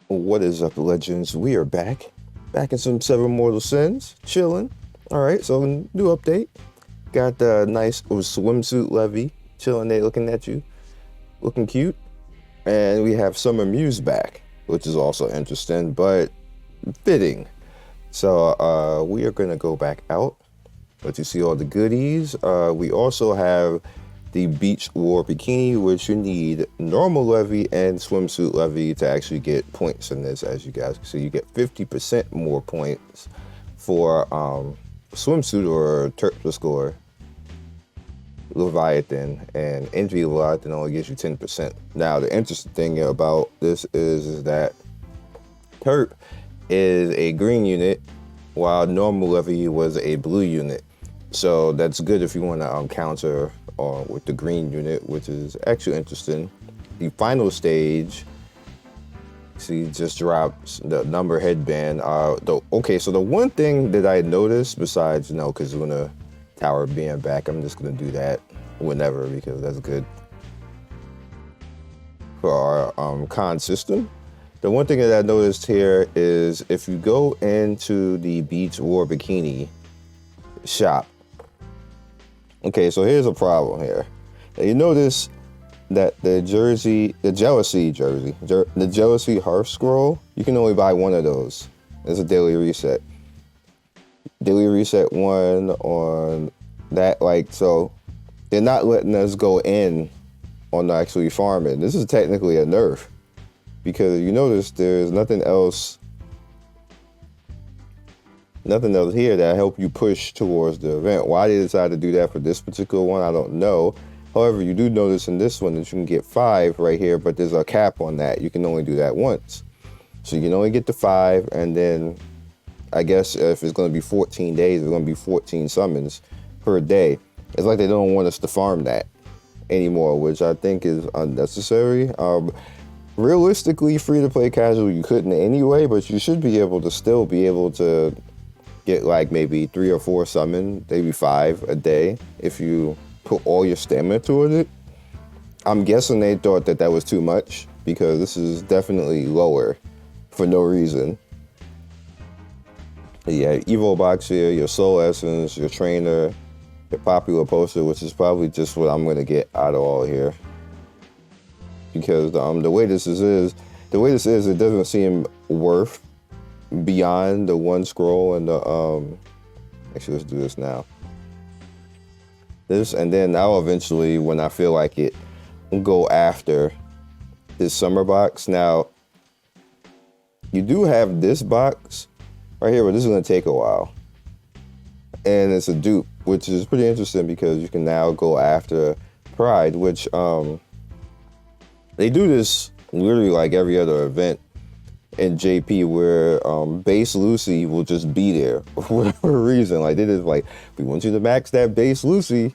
What is up, legends? We are back in some 7 Mortal Sins, chilling. All right, so new update. Got the nice swimsuit Levi chilling there, looking at you, looking cute. And we have Summer Muse back, which is also interesting, but fitting. So we are gonna go back out, let you see all the goodies. We also have the Beach War Bikini, which you need normal Levi and swimsuit Levi to actually get points in this. As you guys can see, you get 50% more points for swimsuit or Totsuka score Leviathan, and Envy Leviathan only gives you 10%. Now, the interesting thing about this is that Terp is a green unit, while normal Levi was a blue unit. So that's good if you want to counter with the green unit, which is actually interesting. The final stage, see, just drops the number headband. Okay, so the one thing that I noticed, besides, because Luna Tower being back, I'm just gonna do that whenever because that's good for our con system. The one thing that I noticed here is if you go into the Beach War Bikini shop. Okay, so here's a problem here. Now, you notice that the Jealousy Hearth Scroll, you can only buy one of those. It's a daily reset. Daily reset one on that, so they're not letting us go in on actually farming. This is technically a nerf because you notice there's nothing else here that help you push towards the event. Why they decided to do that for this particular one, I don't know. However, you do notice in this one that you can get 5 right here, but there's a cap on that. You can only do that once. So you can only get the 5, and then I guess if it's going to be 14 days, it's going to be 14 summons per day. It's like they don't want us to farm that anymore, which I think is unnecessary. Realistically, free-to-play casual, you couldn't anyway, but you should be able to still be able to get maybe 3 or 4 summon, maybe 5 a day if you put all your stamina toward it. I'm guessing they thought that was too much because this is definitely lower for no reason. Yeah, Evo Box here, your Soul Essence, your Trainer, your Popular Poster, which is probably just what I'm going to get out of all here. Because the way this is, it doesn't seem worth beyond the one scroll and the actually let's do this now. This, and then I'll eventually, when I feel like it, go after this summer box. Now, you do have this box right here, but this is going to take a while. And it's a dupe, which is pretty interesting because you can now go after Pride, which they do this literally like every other event in JP where base Luci will just be there for whatever reason. Like, they just we want you to max that base Luci.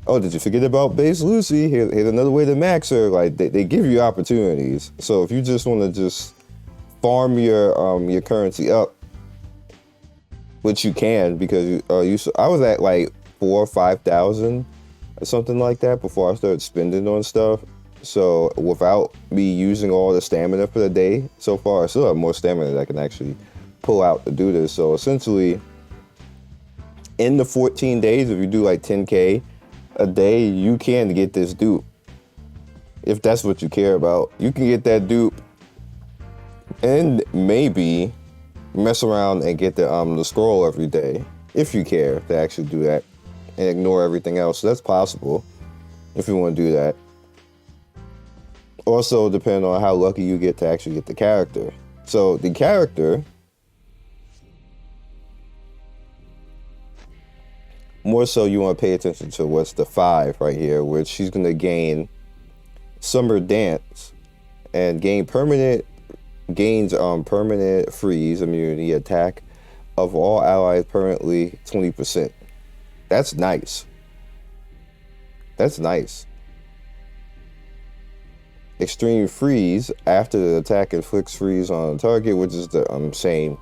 Oh, did you forget about base Luci? Here's another way to max her. Like, they give you opportunities. So if you just want to just farm your currency up, which you can, because I was at 4,000 or 5,000 or something like that before I started spending on stuff. So without me using all the stamina for the day so far, I still have more stamina that I can actually pull out to do this. So essentially, in the 14 days, if you do 10K a day, you can get this dupe. If that's what you care about, you can get that dupe and maybe mess around and get the scroll every day if you care to actually do that and ignore everything else. So that's possible if you want to do that. Also, depending on how lucky you get to actually get the character. So the character, more so you want to pay attention to what's the 5 right here, which she's going to gain Summer Dance and gains permanent freeze immunity attack of all allies permanently 20%. That's nice. That's nice. Extreme freeze after the attack inflicts freeze on a target, which is the same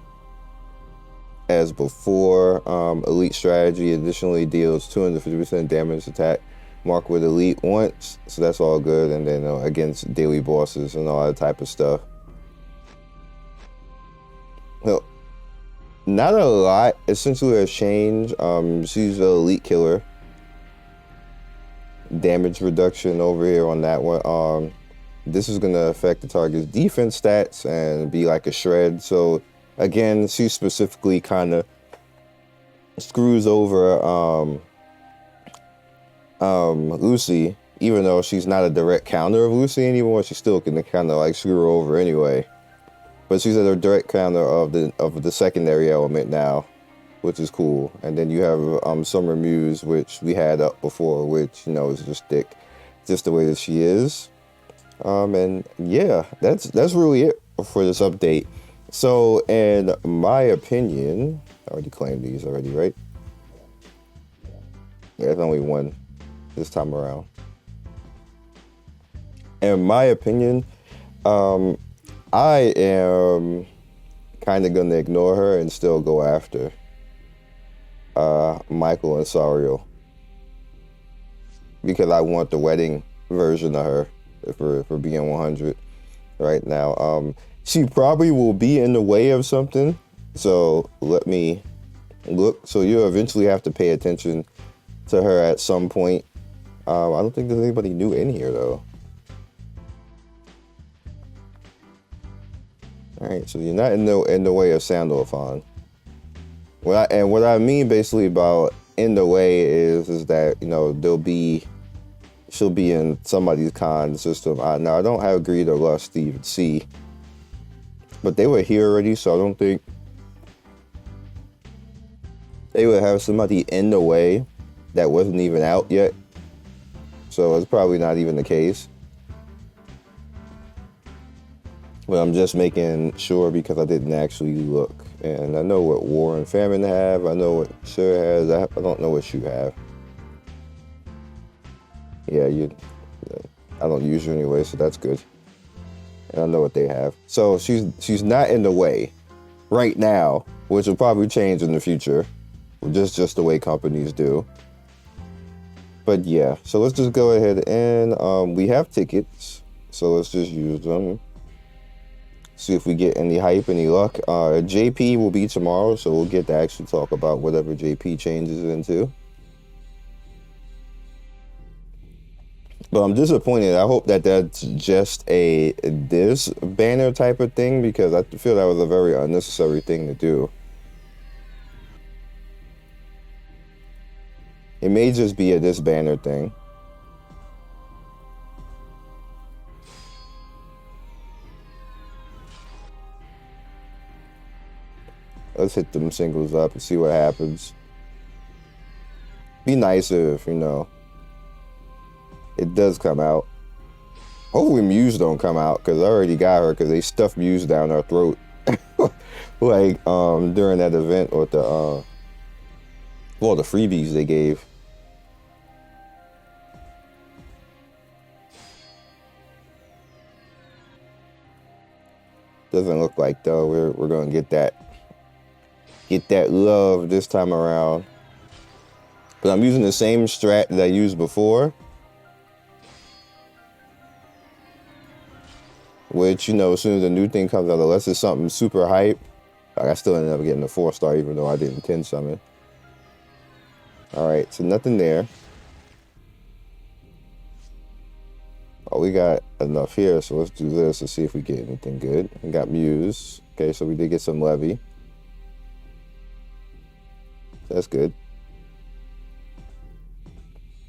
as before. Elite strategy additionally deals 250% damage attack marked with elite once, so that's all good. And then against daily bosses and all that type of stuff. No, not a lot. Essentially has changed. She's an elite killer. Damage reduction over here on that one. This is gonna affect the target's defense stats and be like a shred. So again, she specifically kind of screws over Luci, even though she's not a direct counter of Luci anymore. She still can kind of like screw her over anyway. But she's a direct counter of the secondary element now, which is cool. And then you have Summer Muse, which we had up before, which, you know, is just thick, just the way that she is. And yeah, that's really it for this update. So, in my opinion, I already claimed these already, right? Yeah, there's only one this time around. In my opinion, I am kind of going to ignore her and still go after Michael and Sariel, because I want the wedding version of her, for being 100 right now. She probably will be in the way of something, so let me look. So you'll eventually have to pay attention to her at some point. I don't think there's anybody new in here though. All right, so you're not in the way of Sandalphon. What I mean basically about in the way is that, you know, she'll be in somebody's con system. Now I don't have Greed or Lust to even see, but they were here already, so I don't think they would have somebody in the way that wasn't even out yet. So it's probably not even the case. But I'm just making sure because I didn't actually look. And I know what War and Famine have. I know what Sure has. I don't know what you have. Yeah, I don't use you anyway, so that's good. And I know what they have. So she's not in the way right now, which will probably change in the future. Just the way companies do. But yeah, so let's just go ahead and we have tickets. So let's just use them. See if we get any hype, any luck. JP will be tomorrow, so we'll get to actually talk about whatever JP changes into. But I'm disappointed. I hope that that's just this banner type of thing, because I feel that was a very unnecessary thing to do. It may just be this banner thing. Let's hit them singles up and see what happens. Be nice if, you know, it does come out. Hopefully Muse don't come out, because I already got her, because they stuffed Muse down her throat. Like, during that event with the freebies they gave. Doesn't look like, though, we're gonna get that love this time around. But I'm using the same strat that I used before, which, you know, as soon as a new thing comes out, unless it's something super hype, like I still ended up getting a 4-star even though I didn't 10 summon. Alright, so nothing there. Oh, we got enough here, so let's do this and see if we get anything good. We got Muse. Okay, so we did get some Levi. That's good.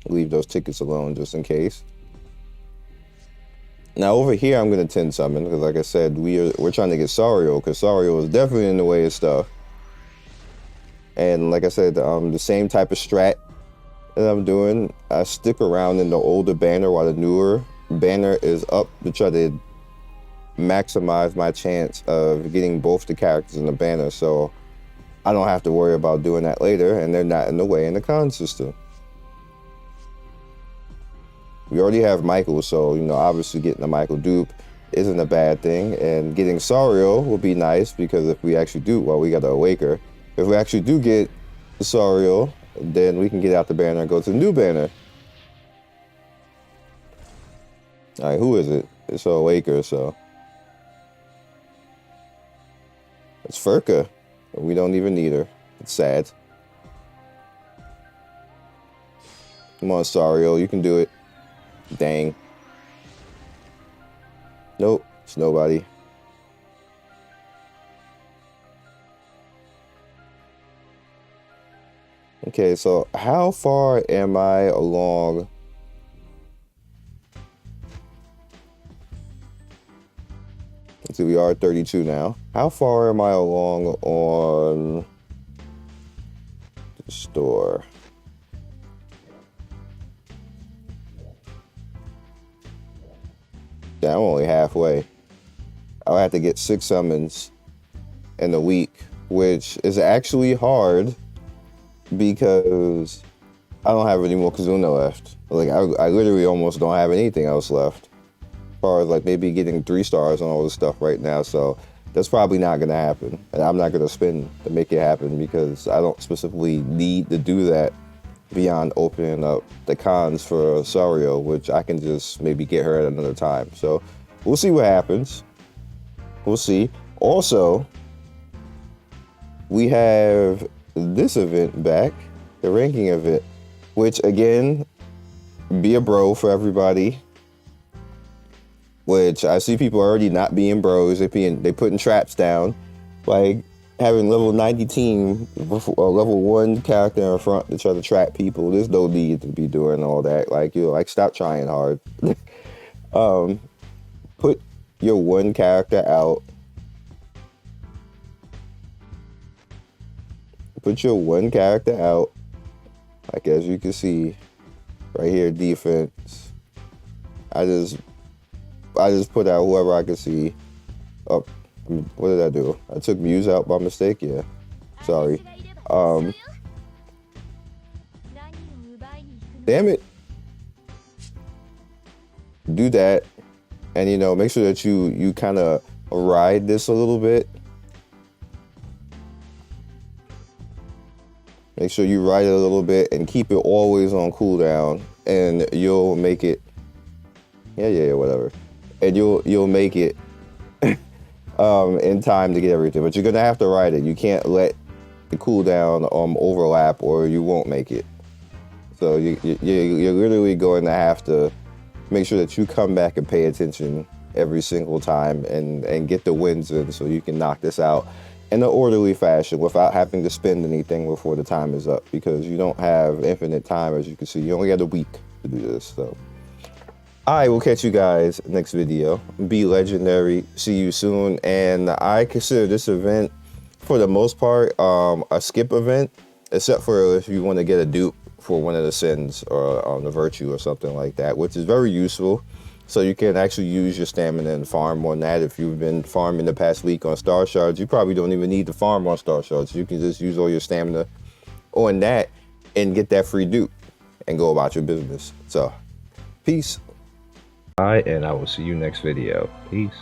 Leave those tickets alone just in case. Now over here, I'm gonna 10 summon, because like I said, we're trying to get Sariel, because Sariel is definitely in the way of stuff. And like I said, the same type of strat that I'm doing, I stick around in the older banner while the newer banner is up to try to maximize my chance of getting both the characters in the banner, so I don't have to worry about doing that later, and they're not in the way in the con system. We already have Michael, so, you know, obviously getting a Michael dupe isn't a bad thing, and getting Sariel will be nice, because if we actually do, well, we got to awake her. If we actually do get Sariel, then we can get out the banner and go to the new banner. All right, who is it? It's a Awaker, so. It's Furka. We don't even need her. It's sad. Come on, Sario, you can do it. Dang. Nope, it's nobody. Okay, so how far am I along? Let's see, we are at 32 now. How far am I along on the store? Yeah, I'm only halfway. I'll have to get 6 summons in a week, which is actually hard because I don't have any more Kazuna left. Like, I literally almost don't have anything else left. As far as like maybe getting 3 stars on all this stuff right now, so that's probably not gonna happen. And I'm not gonna spend to make it happen because I don't specifically need to do that beyond opening up the cons for Sario, which I can just maybe get her at another time. So we'll see what happens. We'll see. Also, we have this event back, the ranking event, which again, be a bro for everybody. Which I see people already not being bros. They putting traps down, like having level 90 team, level 1 character in front to try to trap people. There's no need to be doing all that. Like, you know, like, stop trying hard. Put your 1 character out. Put your 1 character out. Like, as you can see, right here, defense. I just put out whoever I could see. Oh, what did I do? I took Muse out by mistake? Yeah. Sorry. Damn it. Do that. And, you know, make sure that you kind of ride this a little bit. Make sure you ride it a little bit and keep it always on cooldown. And you'll make it. Yeah, whatever. And you'll make it in time to get everything, but you're gonna have to ride it. You can't let the cooldown overlap, or you won't make it. So you're literally going to have to make sure that you come back and pay attention every single time and get the wins in, so you can knock this out in an orderly fashion without having to spend anything before the time is up, because you don't have infinite time. As you can see, you only got a week to do this. So I will catch you guys next video. Be legendary. See you soon. And I consider this event, for the most part, a skip event, except for if you want to get a dupe for one of the sins or the virtue or something like that, which is very useful. So you can actually use your stamina and farm on that. If you've been farming the past week on star shards, you probably don't even need to farm on star shards. You can just use all your stamina on that and get that free dupe and go about your business. So, peace. And I will see you next video. Peace.